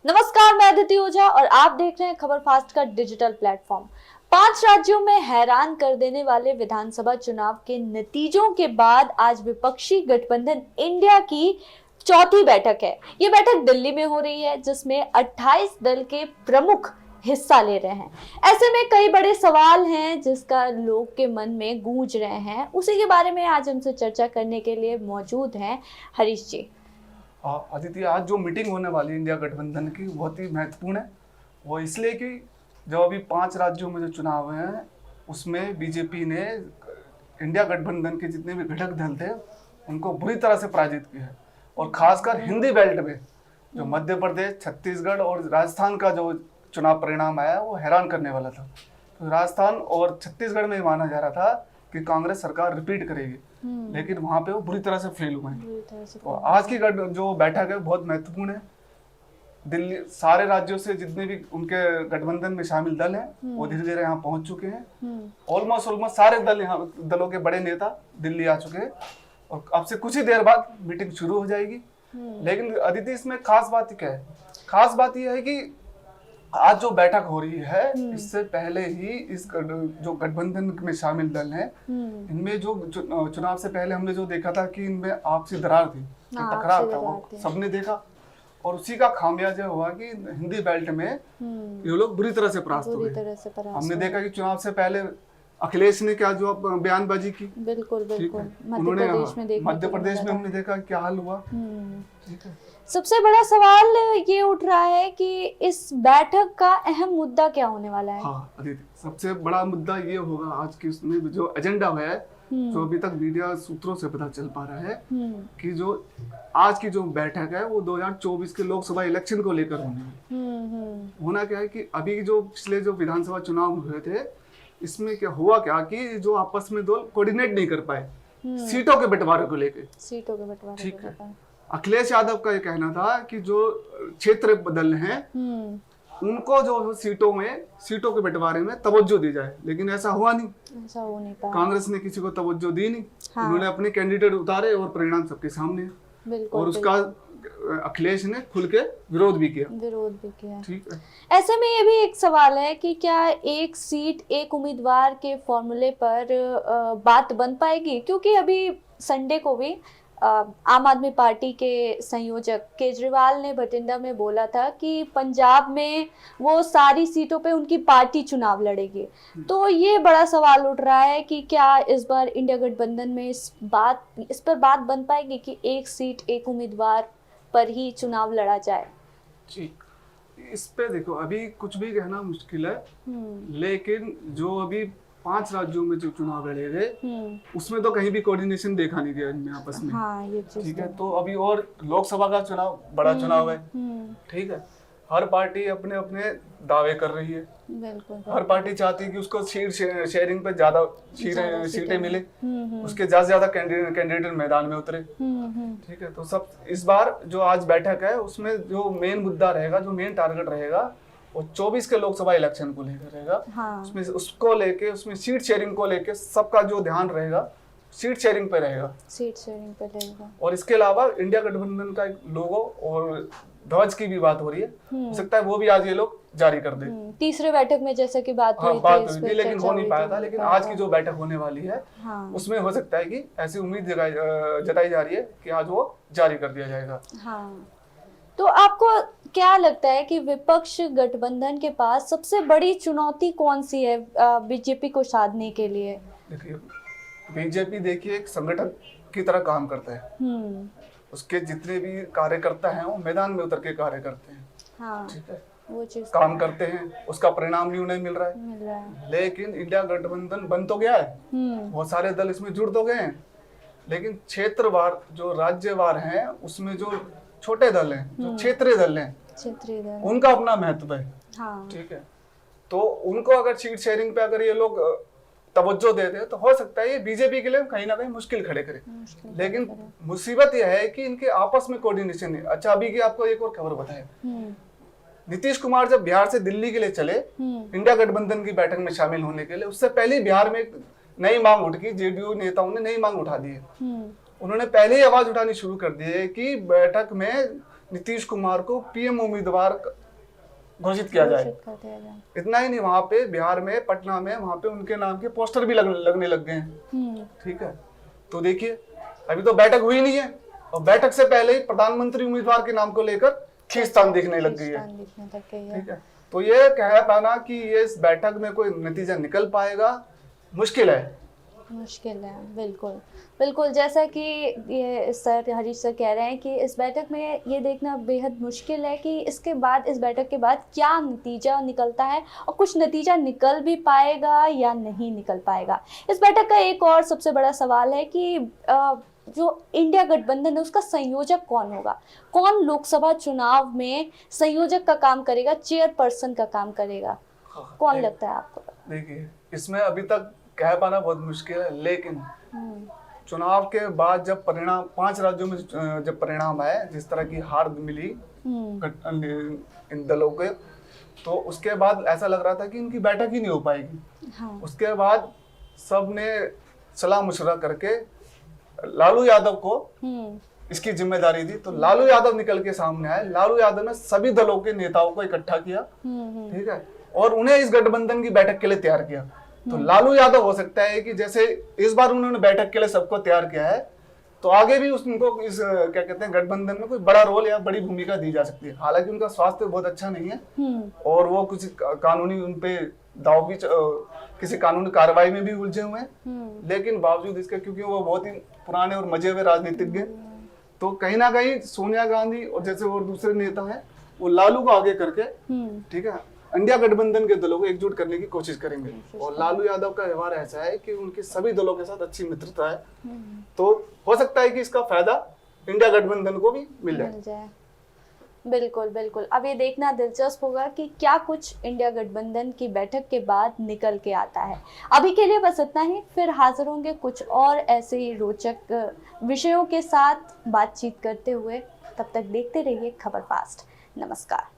नमस्कार, मैं अदिति ओझा और आप देख रहे हैं खबर फास्ट का डिजिटल प्लेटफॉर्म। 5 राज्यों में हैरान कर देने वाले विधानसभा चुनाव के नतीजों के बाद आज विपक्षी गठबंधन इंडिया की चौथी बैठक है। ये बैठक दिल्ली में हो रही है, जिसमें 28 दल के प्रमुख हिस्सा ले रहे हैं। ऐसे में कई बड़े सवाल हैं जिसका लोग के मन में गूंज रहे हैं। उसी के बारे में आज हमसे चर्चा करने के लिए मौजूद हैं हरीश जी। अदिति, आज जो मीटिंग होने वाली है इंडिया गठबंधन की बहुत ही महत्वपूर्ण है। वो इसलिए कि जो अभी 5 राज्यों में जो चुनाव हुए हैं उसमें बीजेपी ने इंडिया गठबंधन के जितने भी घटक दल थे उनको बुरी तरह से पराजित किया है। और खासकर हिंदी बेल्ट में जो मध्य प्रदेश, छत्तीसगढ़ और राजस्थान का जो चुनाव परिणाम आया वो हैरान करने वाला था। तो राजस्थान और छत्तीसगढ़ में माना जा रहा था कि कांग्रेस सरकार रिपीट करेगी, लेकिन वहां पे वो बुरी तरह से फेल हुए हैं। तो आज की जो बैठक है बहुत महत्वपूर्ण है। दिल्ली, सारे राज्यों से जितने भी उनके गठबंधन में शामिल दल हैं वो धीरे धीरे यहाँ पहुंच चुके हैं। ऑलमोस्ट सारे दल यहाँ, दलों के बड़े नेता दिल्ली आ चुके हैं और अब से कुछ ही देर बाद मीटिंग शुरू हो जाएगी। लेकिन अदिति, इसमें खास बात क्या है? खास बात यह है कि आज जो बैठक हो रही है इससे पहले ही इस जो गठबंधन में शामिल दल हैं इनमें जो चुनाव से पहले हमने जो देखा था कि इनमें आपसी दरार थी, टकराव था, वो सबने देखा। और उसी का खामियाजा हुआ कि हिंदी बेल्ट में ये लोग बुरी तरह से परास्त हो गए। हमने देखा कि चुनाव से पहले अखिलेश ने क्या जो बयानबाजी की, बिल्कुल उन्होंने मध्य प्रदेश में हमने देखा क्या हाल हुआ। ठीक है, सबसे बड़ा सवाल ये उठ रहा है कि इस बैठक का अहम मुद्दा क्या होने वाला है? हाँ अदिति, सबसे बड़ा मुद्दा ये होगा आज की उसमें जो एजेंडा है, जो अभी तक मीडिया सूत्रों से पता चल पा रहा है कि जो आज की जो बैठक है वो 2024 के लोकसभा इलेक्शन को लेकर होनी है। होना क्या है कि अभी जो पिछले जो विधानसभा चुनाव हुए थे इसमें क्या हुआ कि जो आपस में दो कोऑर्डिनेट नहीं कर पाए सीटों के बंटवारे को लेकर। ठीक है, अखिलेश यादव का ये कहना था कि जो क्षेत्र दल हैं उनको जो सीटों के बंटवारे में तवज्जो दी जाए, लेकिन ऐसा हुआ नहीं। ऐसा हो नहीं पाया। कांग्रेस ने किसी को तवज्जो दी नहीं। उन्होंने अपने कैंडिडेट उतारे और परिणाम सबके सामने है। और उसका अखिलेश ने खुल के विरोध भी किया। ठीक है, ऐसे में ये भी एक सवाल है कि क्या एक सीट एक उम्मीदवार के फॉर्मूले पर बात बन पाएगी? क्योंकि अभी संडे को भी आम आदमी पार्टी के संयोजक केजरीवाल ने बठिंडा में बोला था कि पंजाब में वो सारी सीटों पे उनकी पार्टी चुनाव लड़ेगी। तो ये बड़ा सवाल उठ रहा है कि क्या इस बार इंडिया गठबंधन में इस पर बात बन पाएगी कि एक सीट एक उम्मीदवार पर ही चुनाव लड़ा जाए? जी, इस पे देखो अभी कुछ भी कहना मुश्किल है, लेकिन जो अभी 5 राज्यों में जो चुनाव लड़े गए उसमें तो कहीं भी कोऑर्डिनेशन देखा नहीं गया इनमें आपस में। हाँ, ये चीज़ ठीक है, तो अभी और लोकसभा का चुनाव बड़ा चुनाव है। ठीक है, हर पार्टी अपने अपने दावे कर रही है। बिल्कुल, हर पार्टी चाहती है कि उसको सीट शेयरिंग पे ज्यादा सीटें मिले, उसके ज्यादा कैंडिडेट मैदान में उतरे। ठीक है, तो सब इस बार जो आज बैठक है उसमें जो मेन मुद्दा रहेगा, जो मेन टारगेट रहेगा वो 24 के लोकसभा इलेक्शन को लेकर रहेगा। हाँ। उसमें उसको लेके, उसमें सीट शेयरिंग को लेके सबका जो ध्यान रहेगा सीट शेयरिंग पे रहेगा। और इसके अलावा इंडिया गठबंधन का एक लोगो और ध्वज की भी बात हो रही है। हो सकता है वो भी आज ये लोग जारी कर दे। तीसरे बैठक में जैसे कि बात हुई थी, लेकिन हो नहीं पाया था। लेकिन आज की जो बैठक होने वाली है उसमें हो सकता है कि ऐसी उम्मीद जताई जा रही है कि आज वो जारी कर दिया जाएगा। हाँ, तो आपको क्या लगता है कि विपक्ष गठबंधन के पास सबसे बड़ी चुनौती कौन सी है बीजेपी को साधने के लिए? देखिए, बीजेपी देखिए एक संगठन की तरह काम करता है। उसके जितने भी कार्यकर्ता हैं वो मैदान में उतर के कार्य करते हैं। हाँ, ठीक है, वो चीज काम करते हैं, उसका परिणाम भी उन्हें मिल रहा है। लेकिन इंडिया गठबंधन बन तो गया है, बहुत सारे दल इसमें जुड़ तो गए हैं, लेकिन क्षेत्रवार जो राज्यवार हैं उसमें जो छोटे दल हैं, जो क्षेत्रीय दल हैं, उनका अपना महत्व है। हाँ। ठीक है, तो उनको अगर सीट शेयरिंग पे अगर ये लोग तवज्जो देते हैं तो हो सकता है ये बीजेपी के लिए कहीं ना कहीं मुश्किल खड़े करे। लेकिन मुसीबत यह है कि इनके आपस में कोऑर्डिनेशन नहीं। अच्छा, अभी की आपको एक और खबर बताए, नीतीश कुमार जब बिहार से दिल्ली के लिए चले इंडिया गठबंधन की बैठक में शामिल होने के लिए, उससे पहले बिहार में एक नई मांग उठ गई। जेडीयू नेताओं ने नई मांग उठा दी है। उन्होंने पहले ही आवाज उठानी शुरू कर दी है कि बैठक में नीतीश कुमार को पीएम उम्मीदवार घोषित किया जाए। घोषित कर दिया जाए। इतना ही नहीं, वहां पे बिहार में, पटना में, वहां पे उनके नाम के पोस्टर भी लगने लग गए हैं। ठीक है, तो देखिए अभी तो बैठक हुई नहीं है और बैठक से पहले ही प्रधानमंत्री उम्मीदवार के नाम को लेकर खींचतान दिखने लग गई है। ठीक है, तो ये कह पाना कि ये इस बैठक में कोई नतीजा निकल पाएगा मुश्किल है। मुश्किल है, बिल्कुल बिल्कुल। जैसा कि ये सर, हरीश सर कह रहे हैं कि इस बैठक में ये देखना बेहद मुश्किल है कि इसके बाद, इस बैठक के बाद क्या नतीजा निकलता है और कुछ नतीजा निकल भी पाएगा या नहीं निकल पाएगा। इस बैठक का एक और सबसे बड़ा सवाल है कि जो इंडिया गठबंधन है उसका संयोजक कौन होगा, कौन लोकसभा चुनाव में संयोजक का काम करेगा, चेयरपर्सन का काम करेगा, कौन लगता है आपको? देखिए इसमें अभी तक कह पाना बहुत मुश्किल है, लेकिन चुनाव के बाद जब परिणाम 5 राज्यों में जब परिणाम आए, जिस तरह की हार मिली इन दलों के, तो उसके बाद ऐसा लग रहा था कि इनकी बैठक ही नहीं हो पाएगी। हाँ। उसके बाद सब ने सलाह मशवरा करके लालू यादव को इसकी जिम्मेदारी दी। तो लालू यादव निकल के सामने आए। लालू यादव ने सभी दलों के नेताओं को इकट्ठा किया, ठीक है, और उन्हें इस गठबंधन की बैठक के लिए तैयार किया। तो लालू यादव हो सकता है कि जैसे इस बार उन्होंने बैठक के लिए सबको तैयार किया है, तो आगे भी उनको इस क्या कहते हैं गठबंधन में कोई बड़ा रोल या बड़ी भूमिका दी जा सकती है। हालांकि उनका स्वास्थ्य बहुत अच्छा नहीं है और वो कुछ कानूनी उनपे दाव भी किसी कानूनी कार्रवाई में भी उलझे हुए हैं, लेकिन बावजूद इसके, क्योंकि वो बहुत ही पुराने और मजे हुए राजनीतिज्ञ, तो कहीं ना कहीं सोनिया गांधी और जैसे और दूसरे नेता हैं वो लालू को आगे करके, ठीक है, इंडिया गठबंधन के दलों को एकजुट करने की कोशिश करेंगे। और लालू यादव का व्यवहार ऐसा है कि उनकी सभी दलों के साथ अच्छी मित्रता है, तो हो सकता है कि इसका फायदा इंडिया गठबंधन को भी मिल जाए। बिल्कुल बिल्कुल। अब ये देखना दिलचस्प होगा कि क्या कुछ इंडिया गठबंधन की बैठक के बाद निकल के आता है। अभी के लिए बस इतना ही, फिर हाजिर होंगे कुछ और ऐसे ही रोचक विषयों के साथ बातचीत करते हुए। तब तक देखते रहिए खबर फास्ट। नमस्कार।